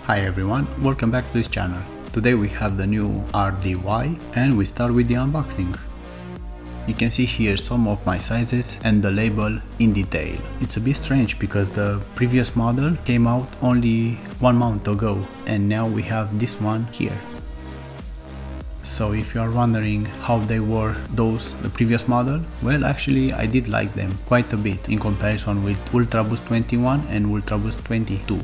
Hi everyone, welcome back to this channel. Today we have the new RDY and we start with the unboxing. You can see here some of my sizes and the label in detail. It's a bit strange because the previous model came out only 1 month ago and now we have this one here. So if you are wondering how they were the previous model, well actually I did like them quite a bit in comparison with Ultraboost 21 and Ultraboost 22.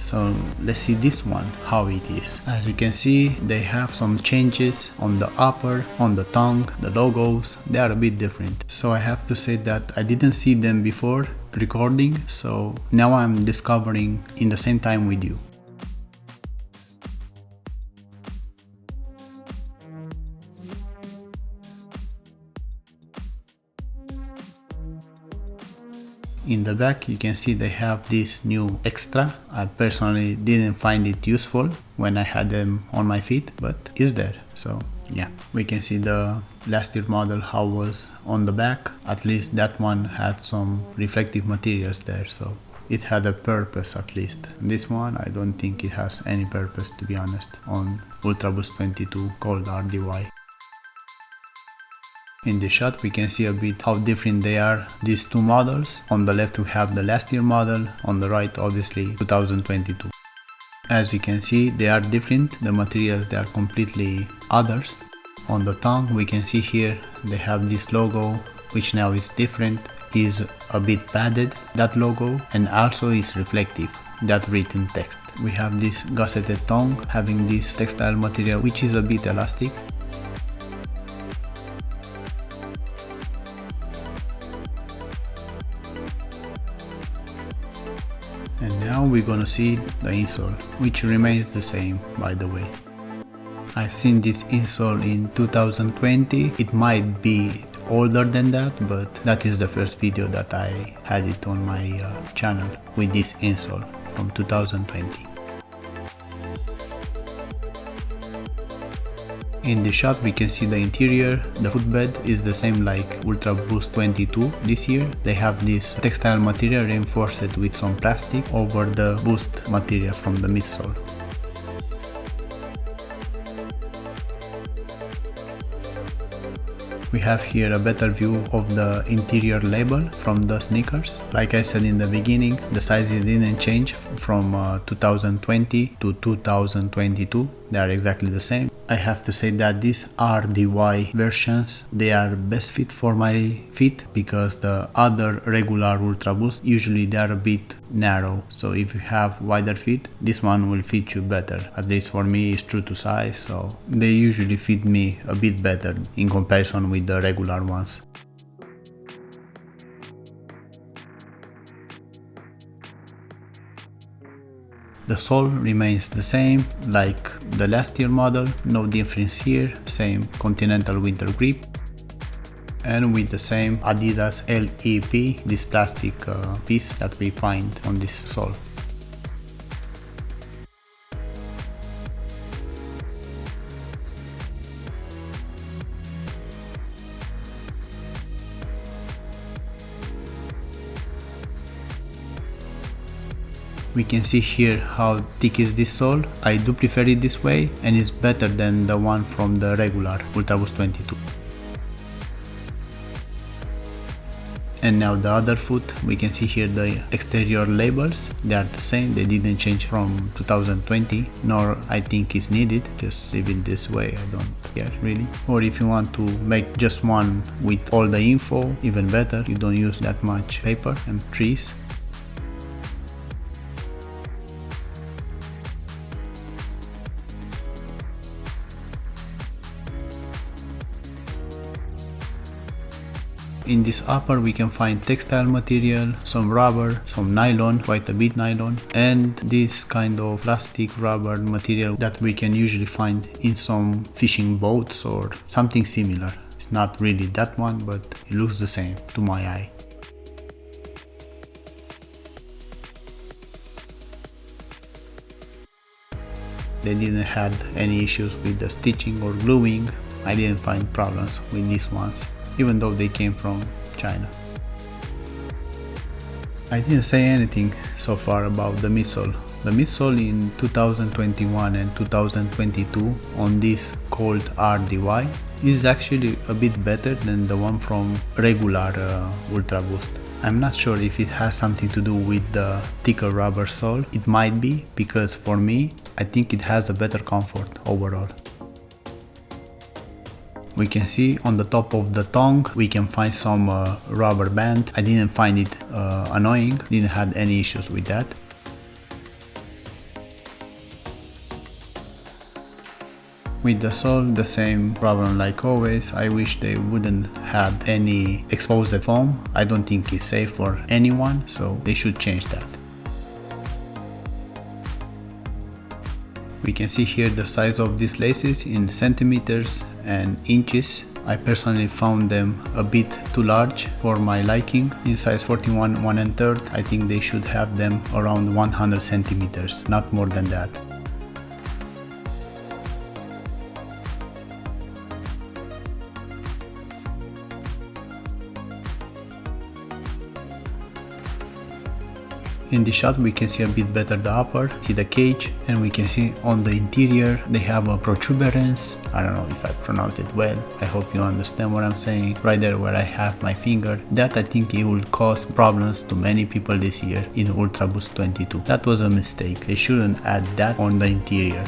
So let's see this one, how it is. As you can see, they have some changes on the upper, on the tongue, the logos, they are a bit different. So I have to say that I didn't see them before recording, so now I'm discovering in the same time with you. In the back you can see they have this new extra. I personally didn't find it useful when I had them on my feet, but it's there. So yeah, we can see the last year model how was on the back. At least that one had some reflective materials there, so it had a purpose at least. This one I don't think it has any purpose, to be honest, on Ultraboost 22 COLD.RDY. In the shot we can see a bit how different they are, these two models. On the left we have the last year model, on the right obviously 2022. As you can see they are different, the materials they are completely others. On the tongue we can see here they have this logo which now is different, is a bit padded, that logo, and also is reflective, that written text. We have this gusseted tongue having this textile material which is a bit elastic. And now we're gonna see the insole, which remains the same, by the way. I've seen this insole in 2020, it might be older than that, but that is the first video that I had it on my channel with this insole from 2020. In the shot we can see the interior, the footbed is the same like Ultraboost 22 this year. They have this textile material reinforced with some plastic over the boost material from the midsole. We have here a better view of the interior label from the sneakers. Like I said in the beginning, the sizes didn't change from 2020 to 2022, they are exactly the same. I have to say that these RDY versions, they are best fit for my feet because the other regular Ultraboost, usually they are a bit narrow. So if you have wider feet, this one will fit you better. At least for me it's true to size, so they usually fit me a bit better in comparison with the regular ones. The sole remains the same, like the last year model, no difference here, same Continental winter grip. And with the same Adidas LEP, this plastic piece that we find on this sole. We can see here how thick is this sole. I do prefer it this way and it's better than the one from the regular Ultraboost 22. And now the other foot, we can see here the exterior labels, they are the same, they didn't change from 2020, nor I think is needed, just leave it this way, I don't care really. Or if you want to make just one with all the info, even better, you don't use that much paper and trees. In this upper we can find textile material, some rubber, some nylon, quite a bit nylon, and this kind of plastic rubber material that we can usually find in some fishing boats or something similar. It's not really that one, but it looks the same to my eye. They didn't have any issues with the stitching or gluing. I didn't find problems with these ones, even though they came from China. I didn't say anything so far about the midsole. The midsole in 2021 and 2022 on this COLD.RDY is actually a bit better than the one from regular Ultraboost. I'm not sure if it has something to do with the thicker rubber sole. It might be, because for me, I think it has a better comfort overall. We can see on the top of the tongue, we can find some rubber band. I didn't find it annoying, didn't have any issues with that. With the sole, the same problem like always. I wish they wouldn't have any exposed foam. I don't think it's safe for anyone, so they should change that. We can see here the size of these laces in centimeters and inches. I personally found them a bit too large for my liking. In size 41 1/3, I think they should have them around 100 centimeters, not more than that. In the shot we can see a bit better the upper, see the cage, and we can see on the interior they have a protuberance. I don't know if I pronounce it well, I hope you understand what I'm saying. Right there where I have my finger, that I think it will cause problems to many people this year in Ultraboost 22. That was a mistake, they shouldn't add that on the interior.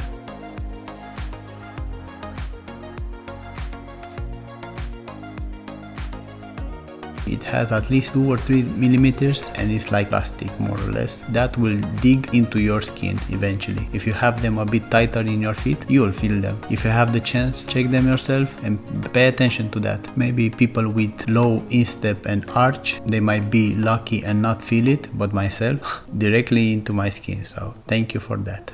It has at least 2 or 3 millimeters and it's like plastic more or less. That will dig into your skin eventually. If you have them a bit tighter in your feet, you will feel them. If you have the chance, check them yourself and pay attention to that. Maybe people with low instep and arch, they might be lucky and not feel it, but myself, directly into my skin, so thank you for that.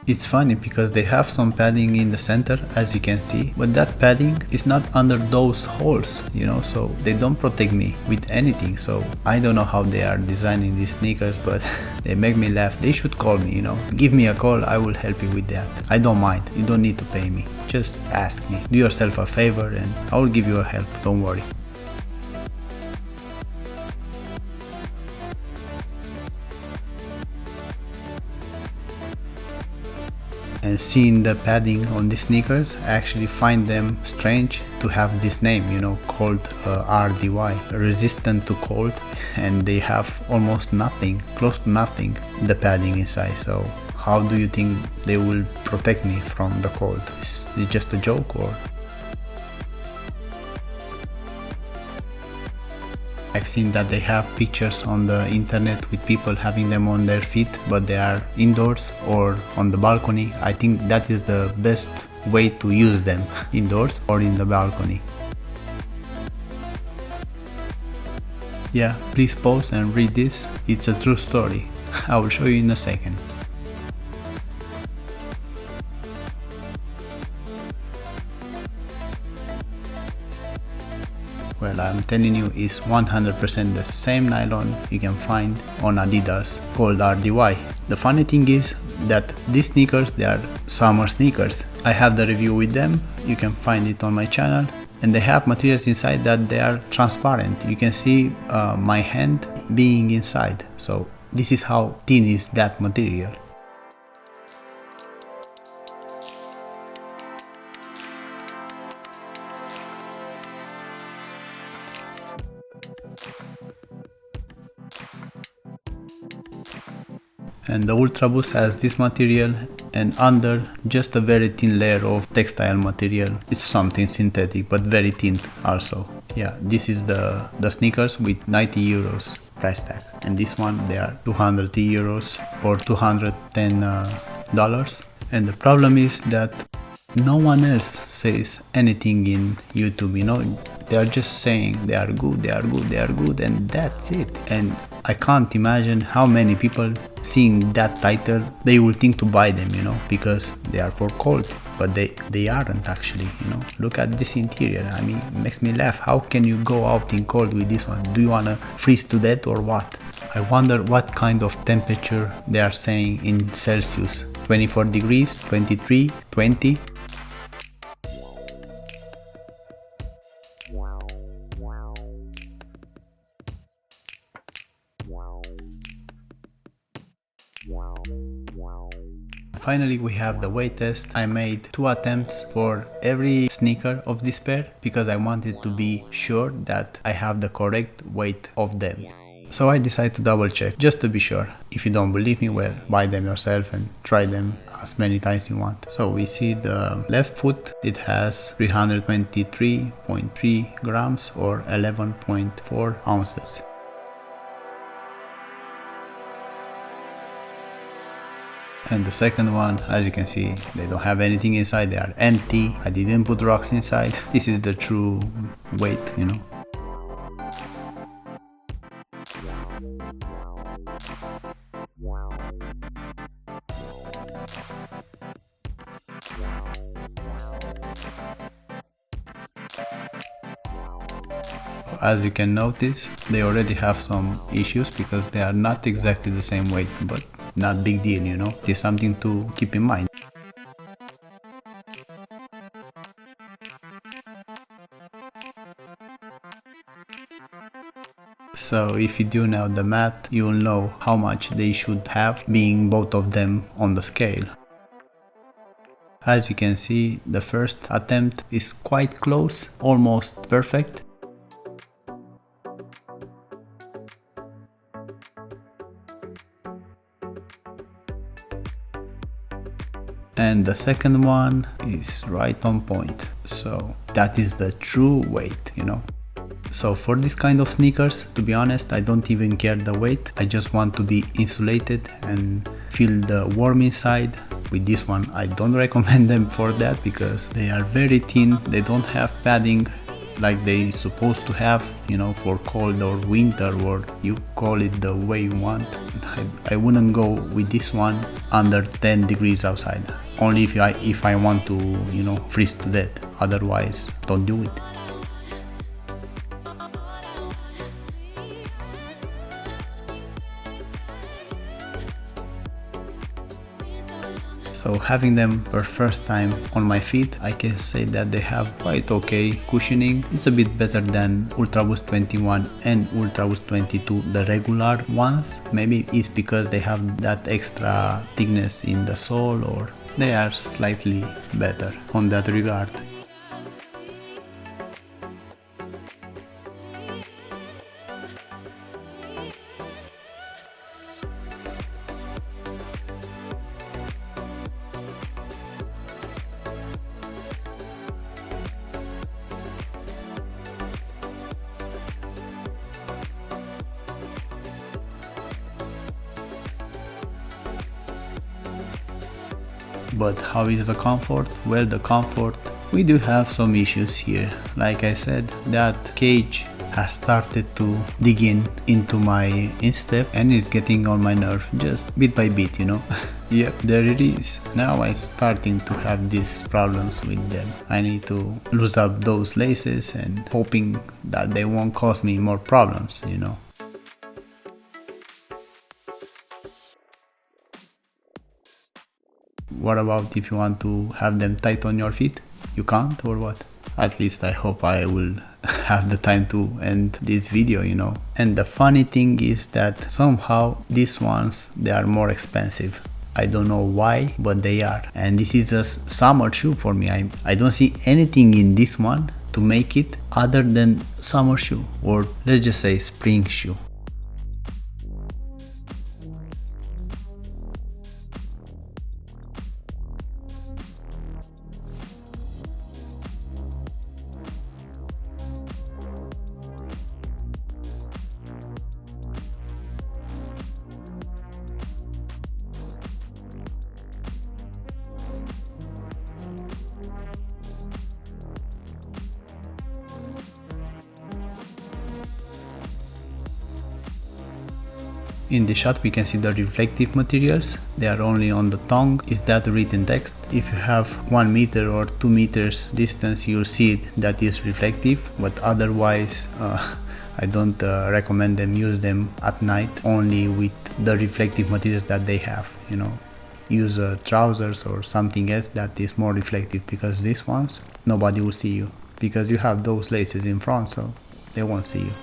It's funny because they have some padding in the center, as you can see, but that padding is not under those holes, you know, so they don't protect me with anything. So I don't know how they are designing these sneakers, but they make me laugh. They should call me, you know, give me a call, I will help you with that. I don't mind, you don't need to pay me, just ask me, do yourself a favor and I will give you a help, don't worry. And seeing the padding on the sneakers, I actually find them strange to have this name, you know, COLD.RDY, resistant to cold, and they have almost nothing, close to nothing, the padding inside. So how do you think they will protect me from the cold? Is it just a joke or? I've seen that they have pictures on the internet with people having them on their feet, but they are indoors or on the balcony. I think that is the best way to use them, indoors or in the balcony. Yeah, please pause and read this. It's a true story. I will show you in a second. Well, I'm telling you, it's 100% the same nylon you can find on Adidas COLD.RDY. The funny thing is that these sneakers, they are summer sneakers. I have the review with them, you can find it on my channel, and they have materials inside that they are transparent. You can see my hand being inside, so this is how thin is that material. And the Ultraboost has this material and under just a very thin layer of textile material. It's something synthetic but very thin also. Yeah, this is the sneakers with 90 euros price tag, and this one they are 230 euros or $210. And the problem is that no one else says anything in YouTube, you know, they are just saying they are good, they are good, they are good, and that's it. And I can't imagine how many people seeing that title, they will think to buy them, you know, because they are for cold, but they aren't actually, you know. Look at this interior, I mean, it makes me laugh. How can you go out in cold with this one? Do you wanna freeze to death or what? I wonder what kind of temperature they are saying in Celsius. 24 degrees, 23, 20. finally we have the weight test. I made 2 attempts for every sneaker of this pair because I wanted to be sure that I have the correct weight of them. So I decided to double check just to be sure. If you don't believe me, well, buy them yourself and try them as many times you want. So we see the left foot, it has 323.3 grams or 11.4 ounces. And the second one, as you can see, they don't have anything inside, they are empty. I didn't put rocks inside. This is the true weight, you know. As you can notice, they already have some issues because they are not exactly the same weight, but not big deal, you know. It's something to keep in mind. So if you do now the math, you'll know how much they should have, being both of them on the scale. As you can see, the first attempt is quite close, almost perfect. And the second one is right on point. So that is the true weight, you know. So for this kind of sneakers, to be honest, I don't even care the weight. I just want to be insulated and feel the warm inside. With this one, I don't recommend them for that because they are very thin. They don't have padding like they supposed to have, you know, for cold or winter, or you call it the way you want. I wouldn't go with this one under 10 degrees outside. Only if I want to, you know, freeze to death. Otherwise, don't do it. So having them for first time on my feet, I can say that they have quite okay cushioning. It's a bit better than Ultraboost 21 and Ultraboost 22, the regular ones. Maybe it's because they have that extra thickness in the sole, or they are slightly better on that regard. But how is the comfort? Well, the comfort, we do have some issues here. Like I said, that cage has started to dig into my instep and is getting on my nerve just bit by bit, you know. Yep, there it is. Now I'm starting to have these problems with them. I need to lose up those laces and hoping that they won't cause me more problems, you know. What about if you want to have them tight on your feet? You can't, or what? At least I hope I will have the time to end this video, you know. And the funny thing is that somehow these ones, they are more expensive. I don't know why, but they are. And this is a summer shoe for me. I don't see anything in this one to make it other than summer shoe, or let's just say spring shoe. In the shot we can see the reflective materials. They are only on the tongue. Is that written text? If you have 1 meter or 2 meters distance, you'll see it that is reflective, but otherwise I don't recommend them. Use them at night only with the reflective materials that they have, you know. Use trousers or something else that is more reflective, because these ones nobody will see you because you have those laces in front, so they won't see you.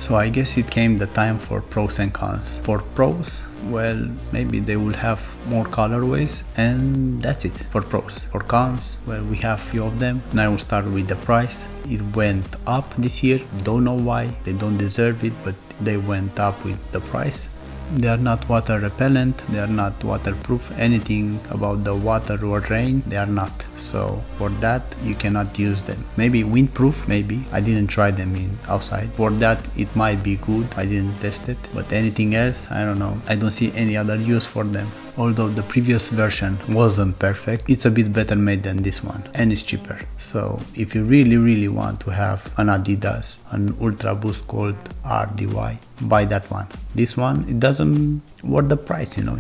So I guess it came the time for pros and cons. For pros, well, maybe they will have more colorways, and that's it for pros. For cons, well, we have few of them, and I will start with the price. It went up this year, don't know why, they don't deserve it, but they went up with the price. They are not water repellent, they are not waterproof, anything about the water or rain, they are not. So for that you cannot use them. Maybe windproof, maybe. I didn't try them in outside. For that it might be good, I didn't test it. But anything else, I don't know. I don't see any other use for them. Although the previous version wasn't perfect, it's a bit better made than this one, and it's cheaper. So if you really want to have an Adidas, an Ultraboost COLD.RDY, buy that one. This one, it doesn't worth the price, you know.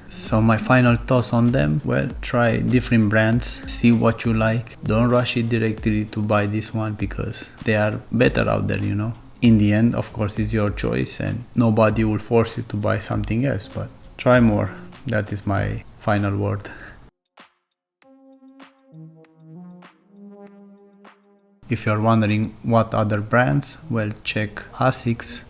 So my final thoughts on them, well, try different brands, see what you like. Don't rush it directly to buy this one because they are better out there, you know. In the end, of course, it's your choice and nobody will force you to buy something else, but try more. That is my final word. If you're wondering what other brands, well, check Asics,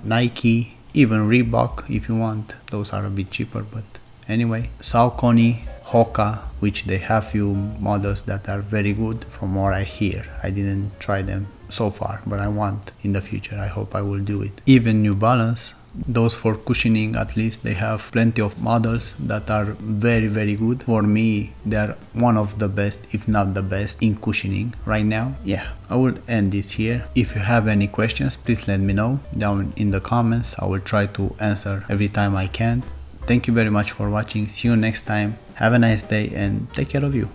Nike, even Reebok if you want. Those are a bit cheaper, but anyway. Saucony, Hoka, which they have few models that are very good from what I hear. I didn't try them so far, but I want in the future. I hope I will do it. Even New Balance. Those for cushioning, at least they have plenty of models that are very good. For me, they are one of the best, if not the best, in cushioning right now. Yeah, I will end this here. If you have any questions, please let me know down in the comments. I will try to answer every time I can. Thank you very much for watching. See you next time. Have a nice day and take care of you.